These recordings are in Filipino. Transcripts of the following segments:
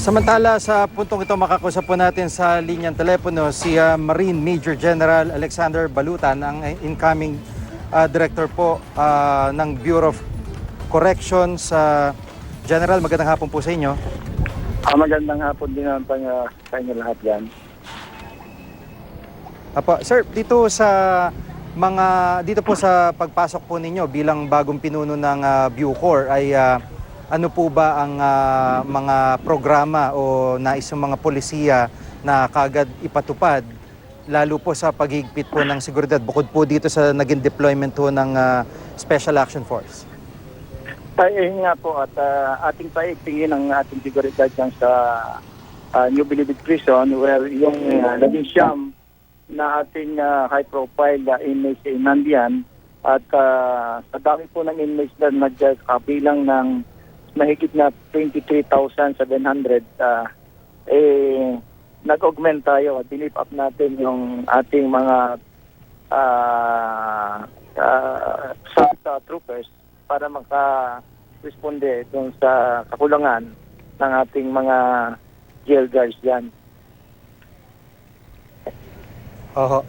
Samantala, sa puntong ito makakusap po natin sa linyang telepono si Marine Major General Alexander Balutan, ang incoming director po ng Bureau of Corrections. General, magandang hapon po sa inyo. Magandang hapon din naman sa inyo lahat yan. Apo, sir, dito po sa pagpasok po ninyo bilang bagong pinuno ng Bucor ay ano po ba ang mga programa o nais ng mga polisiya na kagad ipatupad lalo po sa paghigpit po ng seguridad bukod po dito sa naging deployment po ng Special Action Force? Ayun nga po at ating paigtingin ang ating seguridad dyan sa New Bilibid Prison where yung naging siyam na ating high profile inmates nandiyan at sa dami po ng inmates na nagkabilang ng mahigit na 23,700 nag-augment tayo at dinip up natin yung ating mga troopers para maka-responde dun sa kakulangan ng ating mga jail guards dyan. Oho.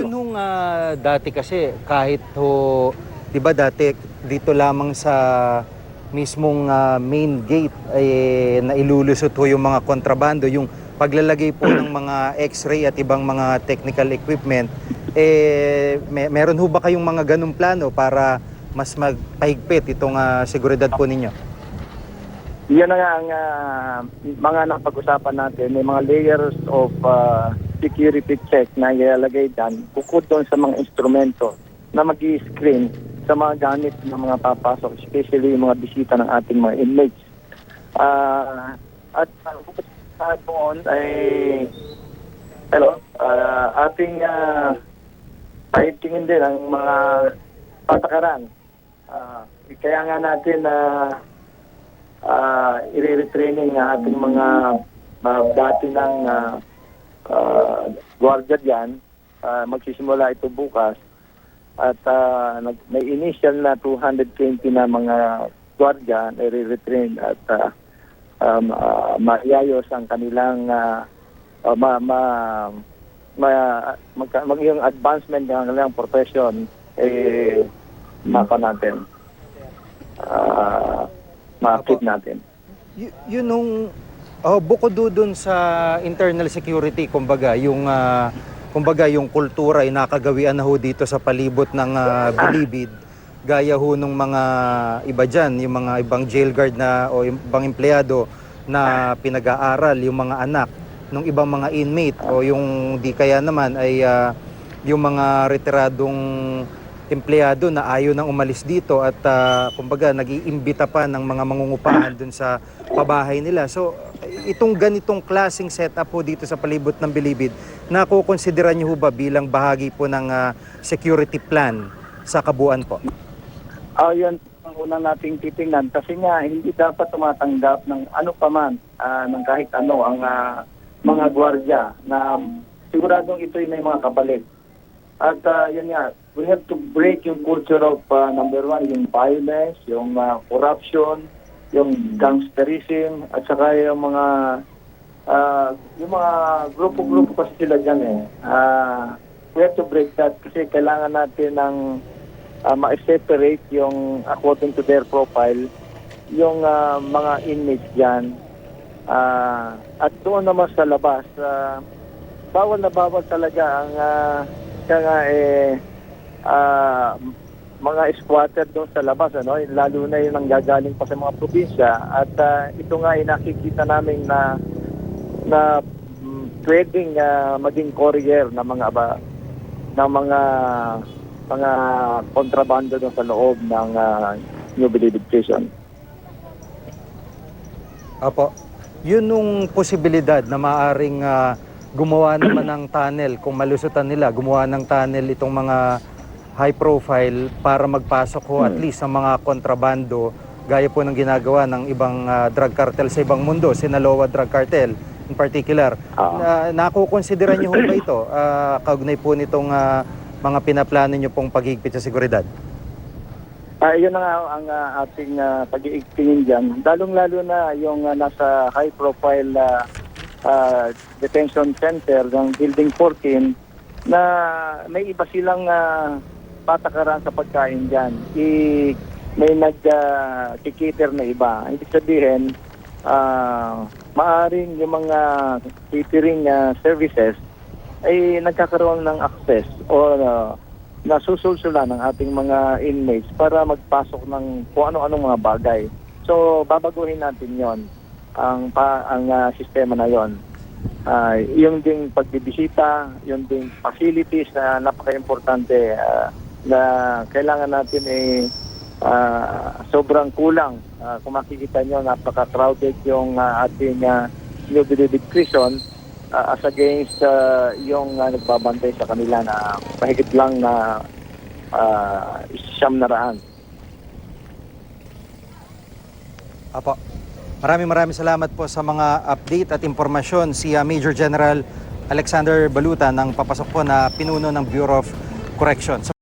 Nung dati kasi kahit di ba dati dito lamang sa mismong main gate ay nailulusot ho yung mga kontrabando, yung paglalagay po ng mga x-ray at ibang mga technical equipment. Meron ho ba kayong mga ganung plano para mas magpahigpit itong seguridad po ninyo? Yan na nga ang mga napag-usapan natin. May mga layers of security check na ilalagay dyan bukod doon sa mga instrumento na mag-i-screen sa mga gamit ng mga papasok, especially yung mga bisita ng ating mga inmates. At doon ay ating pahitingin din ang mga patakaran. Kaya nga natin i-retraining ang ating mga dati ng gwardiya dyan. Magsisimula ito bukas. At may initial na 220 na mga gwardiya na i-retrain at maayos ang kanilang yung advancement ng kanilang profession maka natin. Makakit natin. Yun nung bukod doon sa internal security, kumbaga yung kultura ay nakagawian na ho dito sa palibot ng Bilibid, gaya ho nung mga iba dyan, yung mga ibang jail guard na o ibang empleyado na pinag-aaral, yung mga anak ng ibang mga inmate o yung di kaya naman ay yung mga retiradong empleyado na ayaw nang umalis dito at kumbaga nag-iimbita pa ng mga mangungupahan dun sa pabahay nila. So itong ganitong klaseng setup po dito sa palibot ng Bilibid, nakukonsidera niyo ba bilang bahagi po ng security plan sa kabuuan po? Yan ang unang nating titingnan kasi nga hindi dapat tumatanggap ng ano pa man, ng kahit ano ang mga gwardiya na siguradong ito'y may mga kapalit. At yun nga, we have to break yung culture of number one, yung violence, yung corruption, yung gangsterism, at saka yung mga grupo-grupo kasi sila dyan we have to break that kasi kailangan natin ng ma-separate yung according to their profile yung mga inmates dyan. At doon naman sa labas, bawal na bawal talaga ang mga squatter doon sa labas, lalo na yung nanggagaling pa sa mga probinsya. At ito nga ay nakikita namin na pwedeng maging courier ng mga kontrabando doon sa loob ng New Bilibid Prison. Apo, yun nung posibilidad na maaring gumawa naman ng tunnel, kung malusutan nila, gumawa ng tunnel itong mga high profile para magpasok ho at least sa mga kontrabando gaya po ng ginagawa ng ibang drug cartel sa ibang mundo, Sinaloa Drug Cartel in particular. Nakukonsidera niyo ho ba ito kaugnay po nitong mga pinaplano niyo pong paghigpit sa seguridad? Yun na nga ang ating pag-iigtingin dyan. Lalong-lalo na yung nasa high-profile detention center ng Building 14 na may iba silang patakaran sa pagkain dyan. May nag-kikiter na iba. Ibig sabihin, maaring yung mga catering services ay nagkakaroon ng access o nasusulsulan ng ating mga inmates para magpasok ng kung ano-anong mga bagay. So, babaguhin natin yon ang sistema na yon. Yung ding pagbibisita, yung ding facilities na napaka-importante na kailangan natin sobrang kulang. Kung makikita nyo, napaka-crowded yung ating New Bilibid Prison as against yung nagbabantay sa kanila na mahigit lang na 900. Apo. Maraming salamat po sa mga update at impormasyon. Si Major General Alexander Baluta ng papasok po na pinuno ng Bureau of Corrections.